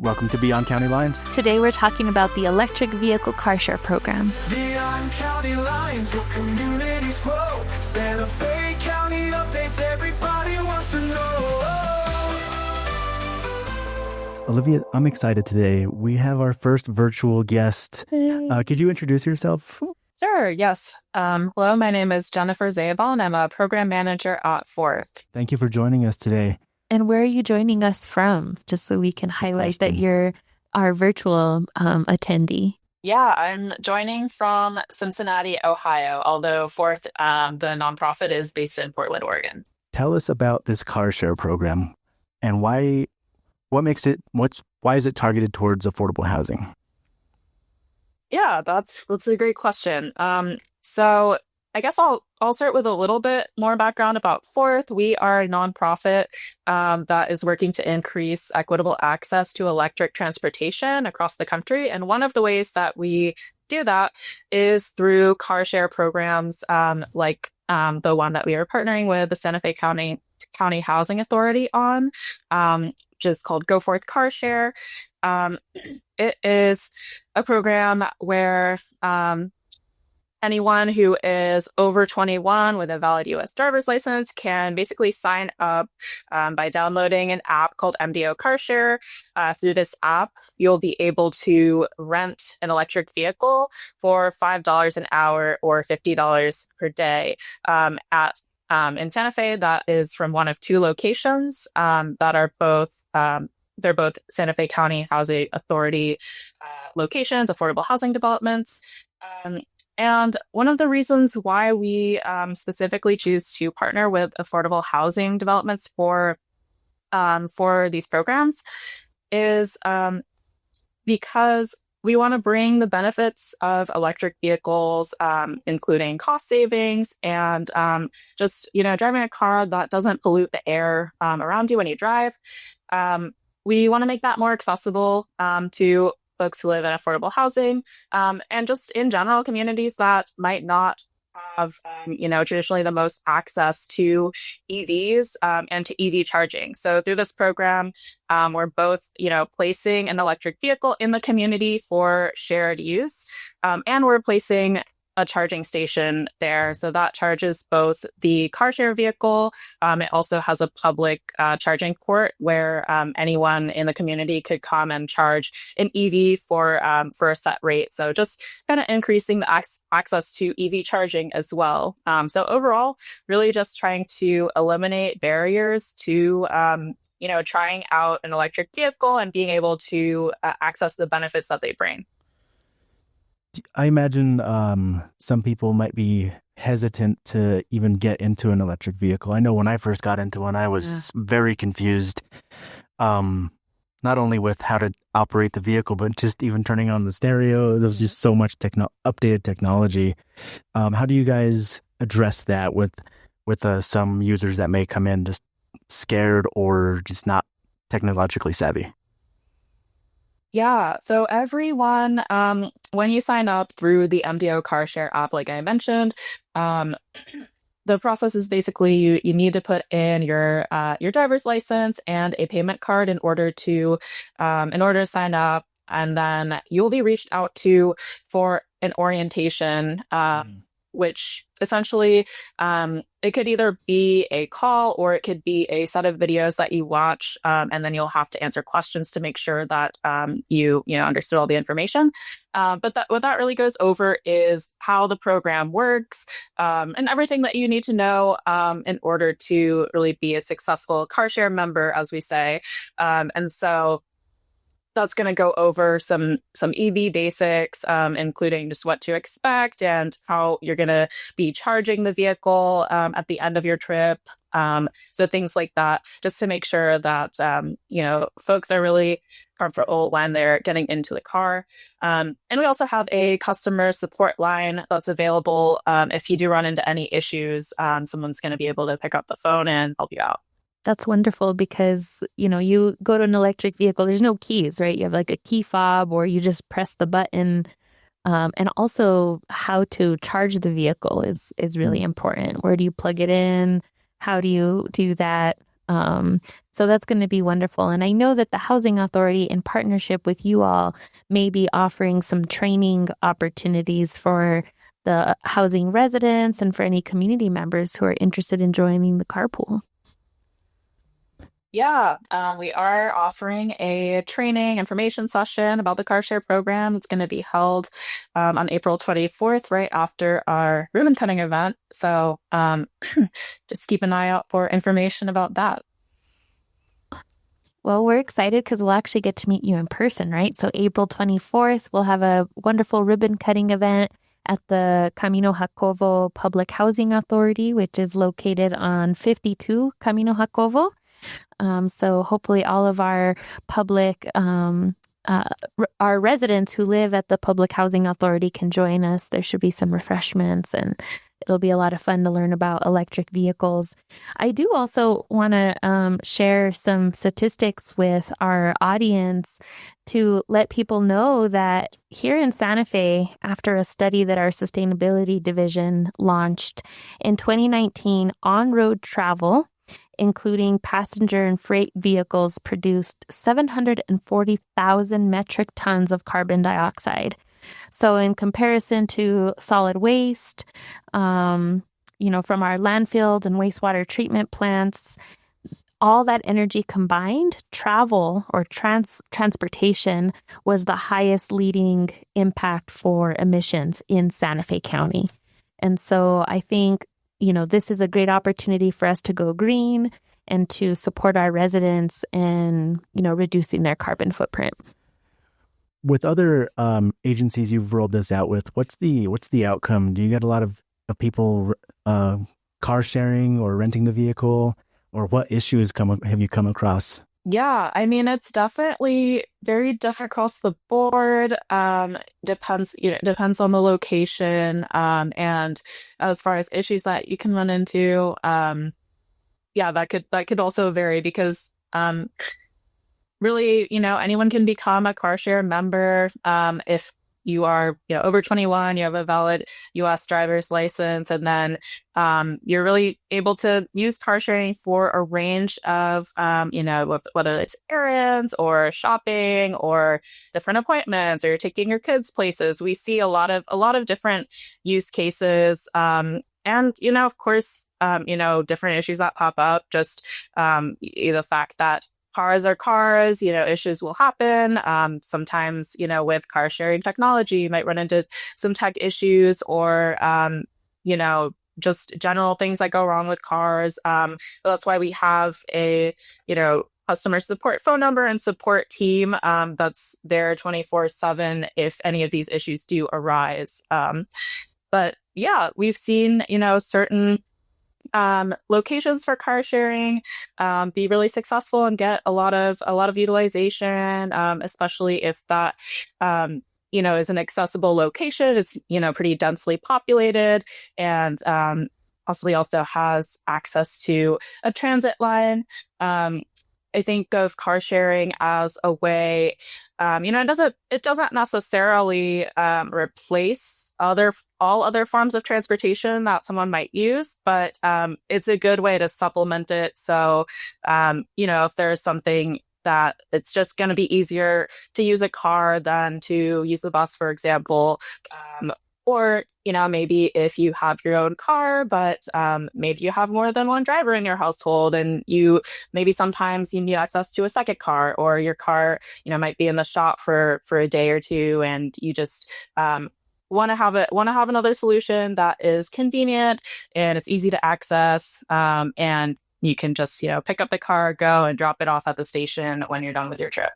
Welcome to Beyond County Lines. Today we're talking about the electric vehicle car share program. Beyond County Lines, your community's flow. Santa Fe County updates everybody wants to know. Olivia, I'm excited today. We have our first virtual guest. Could you introduce yourself? Sure, yes. Hello, my name is Jennifer Zabal, and I'm a program manager at Fourth. Thank you for joining us today. And where are you joining us from? Just so we can highlight that you're our virtual attendee. Yeah, I'm joining from Cincinnati, Ohio, although Fourth, the nonprofit, is based in Portland, Oregon. Tell us about this car share program and why is it targeted towards affordable housing? Yeah, that's a great question. So I guess I'll start with a little bit more background about Fourth. We are a nonprofit that is working to increase equitable access to electric transportation across the country. And one of the ways that we do that is through car share programs like the one that we are partnering with the Santa Fe County Housing Authority on, which is called Go Forth Car Share. It is a program where anyone who is over 21 with a valid U.S. driver's license can basically sign up by downloading an app called MDO Car Share. Through this app, you'll be able to rent an electric vehicle for $5 an hour or $50 per day in Santa Fe. That is from one of two locations that are both they're both Santa Fe County Housing Authority locations, affordable housing developments. And one of the reasons why we specifically choose to partner with affordable housing developments for these programs is because we want to bring the benefits of electric vehicles, including cost savings and just driving a car that doesn't pollute the air around you when you drive. We want to make that more accessible to folks who live in affordable housing, and just in general, communities that might not have, traditionally the most access to EVs and to EV charging. So through this program, we're both, placing an electric vehicle in the community for shared use, and we're placing a charging station there. So that charges both the car share vehicle. It also has a public charging port where anyone in the community could come and charge an EV for a set rate. So just kind of increasing the access to EV charging as well. So overall, really just trying to eliminate barriers to trying out an electric vehicle and being able to access the benefits that they bring. I imagine some people might be hesitant to even get into an electric vehicle. I know when I first got into one, I was very confused, not only with how to operate the vehicle, but just even turning on the stereo. There was just so much updated technology. How do you guys address that with some users that may come in just scared or just not technologically savvy? Yeah, so everyone, when you sign up through the MDO Car Share app, like I mentioned, the process is basically you need to put in your driver's license and a payment card in order to sign up, and then you'll be reached out to for an orientation, which essentially it could either be a call or it could be a set of videos that you watch, and then you'll have to answer questions to make sure that you understood all the information. But what that really goes over is how the program works, and everything that you need to know in order to really be a successful car share member, as we say. And so that's going to go over some EV basics, including just what to expect and how you're going to be charging the vehicle at the end of your trip. So things like that, just to make sure that, folks are really comfortable when they're getting into the car. And we also have a customer support line that's available. If you do run into any issues, someone's going to be able to pick up the phone and help you out. That's wonderful because, you go to an electric vehicle, there's no keys, right? You have like a key fob or you just press the button. And also how to charge the vehicle is really important. Where do you plug it in? How do you do that? So that's going to be wonderful. And I know that the Housing Authority, in partnership with you all, may be offering some training opportunities for the housing residents and for any community members who are interested in joining the carpool. Yeah, we are offering a training information session about the car share program. It's going to be held on April 24th, right after our ribbon cutting event. So just keep an eye out for information about that. Well, we're excited because we'll actually get to meet you in person, right? So April 24th, we'll have a wonderful ribbon cutting event at the Camino Jacobo Public Housing Authority, which is located on 52 Camino Jacobo. So hopefully all of our public, our residents who live at the Public Housing Authority can join us. There should be some refreshments and it'll be a lot of fun to learn about electric vehicles. I do also want to share some statistics with our audience to let people know that here in Santa Fe, after a study that our sustainability division launched in 2019, on-road travel, including passenger and freight vehicles, produced 740,000 metric tons of carbon dioxide. So in comparison to solid waste, from our landfills and wastewater treatment plants, all that energy combined, travel or transportation was the highest leading impact for emissions in Santa Fe County. And so I think this is a great opportunity for us to go green and to support our residents in, reducing their carbon footprint. With other agencies you've rolled this out with, what's the outcome? Do you get a lot of people car sharing or renting the vehicle, or what issues have you come across? Yeah, I mean, it's definitely very different across the board. Depends on the location. And as far as issues that you can run into, that could also vary because, really, anyone can become a car share member. If you are, over 21, you have a valid U.S. driver's license, and then you're really able to use car sharing for a range of, whether it's errands or shopping or different appointments, or you're taking your kids places. We see a lot of different use cases. And, of course, different issues that pop up, just the fact that cars are cars, issues will happen. Sometimes, with car sharing technology, you might run into some tech issues or, just general things that go wrong with cars. But that's why we have a, customer support phone number and support team that's there 24/7 if any of these issues do arise. But yeah, we've seen, certain locations for car sharing be really successful and get a lot of utilization, especially if that is an accessible location. It's pretty densely populated and possibly also has access to a transit line. I think of car sharing as a way, it doesn't necessarily replace all other forms of transportation that someone might use, but it's a good way to supplement it. So, if there's something that it's just going to be easier to use a car than to use the bus, for example, or, maybe if you have your own car, but maybe you have more than one driver in your household and maybe sometimes you need access to a second car, or your car, might be in the shop for a day or two and you just want to have another solution that is convenient and it's easy to access. And you can just, pick up the car, go and drop it off at the station when you're done with your trip.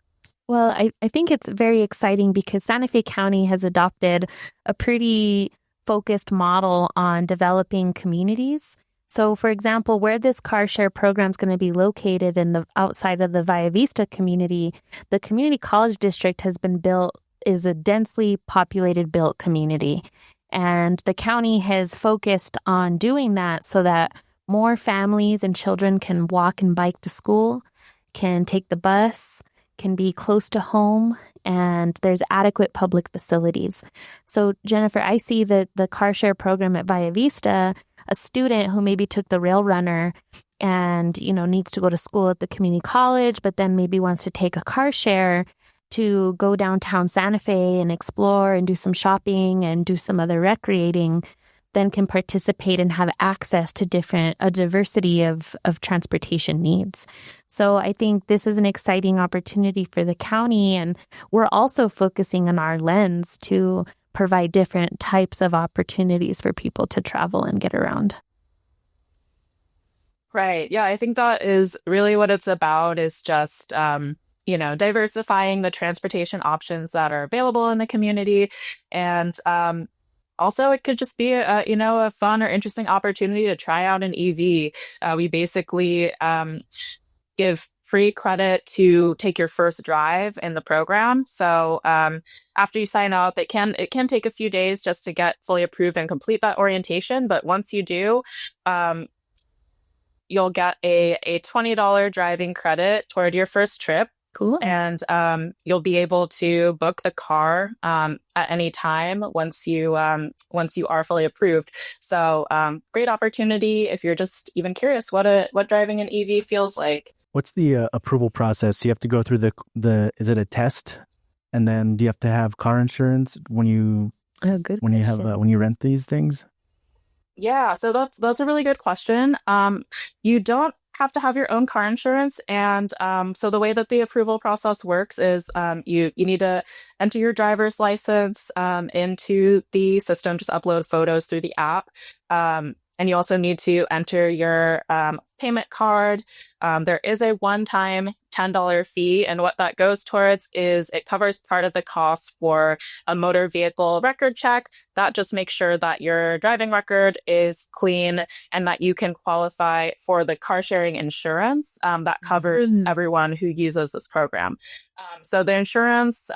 Well, I think it's very exciting because Santa Fe County has adopted a pretty focused model on developing communities. So, for example, where this car share program is going to be located in the outside of the Via Vista community, the community college district has been built, is a densely populated built community. And the county has focused on doing that so that more families and children can walk and bike to school, can take the bus, can be close to home, and there's adequate public facilities. So, Jennifer, I see that the car share program at Via Vista, a student who maybe took the Rail Runner and, needs to go to school at the community college, but then maybe wants to take a car share to go downtown Santa Fe and explore and do some shopping and do some other recreating, then can participate and have access to a diversity of transportation needs. So I think this is an exciting opportunity for the county, and we're also focusing on our lens to provide different types of opportunities for people to travel and get around. Right. Yeah, I think that is really what it's about, is just diversifying the transportation options that are available in the community. And also, it could just be a fun or interesting opportunity to try out an EV. We basically give free credit to take your first drive in the program. So after you sign up, it can take a few days just to get fully approved and complete that orientation. But once you do, you'll get a $20 driving credit toward your first trip. Cool. And you'll be able to book the car at any time once you are fully approved. So great opportunity if you're just even curious what driving an EV feels like. What's the approval process? You have to go through is it a test? And then do you have to have car insurance when you rent these things? Yeah, so that's a really good question. You don't have to have your own car insurance, and so the way that the approval process works is you need to enter your driver's license into the system, just upload photos through the app. And you also need to enter your payment card. There is a one-time $10 fee, and what that goes towards is it covers part of the cost for a motor vehicle record check. That just makes sure that your driving record is clean and that you can qualify for the car sharing insurance that covers everyone who uses this program. So the insurance,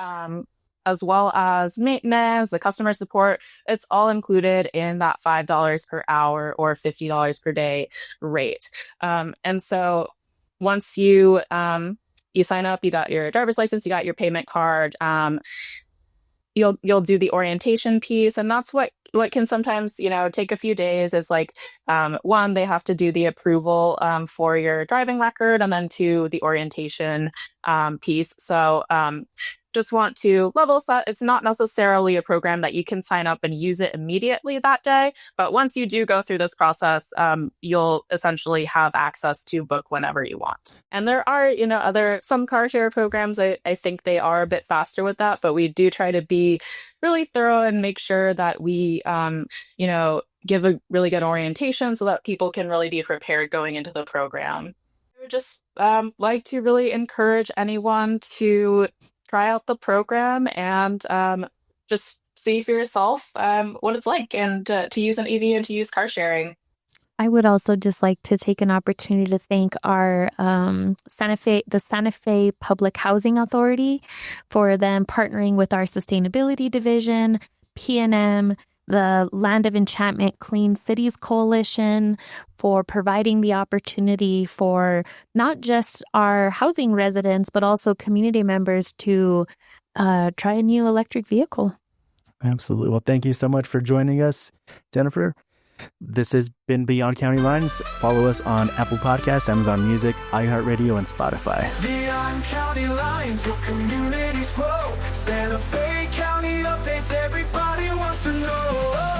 as well as maintenance, the customer support, it's all included in that $5 per hour or $50 per day rate. And so once you sign up, you got your driver's license, you got your payment card, you'll do the orientation piece, and that's what can sometimes take a few days. Is like one, they have to do the approval for your driving record, and then two, the orientation piece. So just want to level set. It's not necessarily a program that you can sign up and use it immediately that day, but once you do go through this process, you'll essentially have access to book whenever you want. And there are, some car share programs, I think they are a bit faster with that, but we do try to be really thorough and make sure that we, give a really good orientation so that people can really be prepared going into the program. I would just like to really encourage anyone to try out the program and just see for yourself what it's like, and to use an EV and to use car sharing. I would also just like to take an opportunity to thank our the Santa Fe Public Housing Authority for them partnering with our sustainability division, P&M, the Land of Enchantment Clean Cities Coalition, for providing the opportunity for not just our housing residents, but also community members to try a new electric vehicle. Absolutely. Well, thank you so much for joining us, Jennifer. This has been Beyond County Lines. Follow us on Apple Podcasts, Amazon Music, iHeartRadio, and Spotify. Beyond County Lines, your community's flow. Santa Fe County updates, everybody wants to know.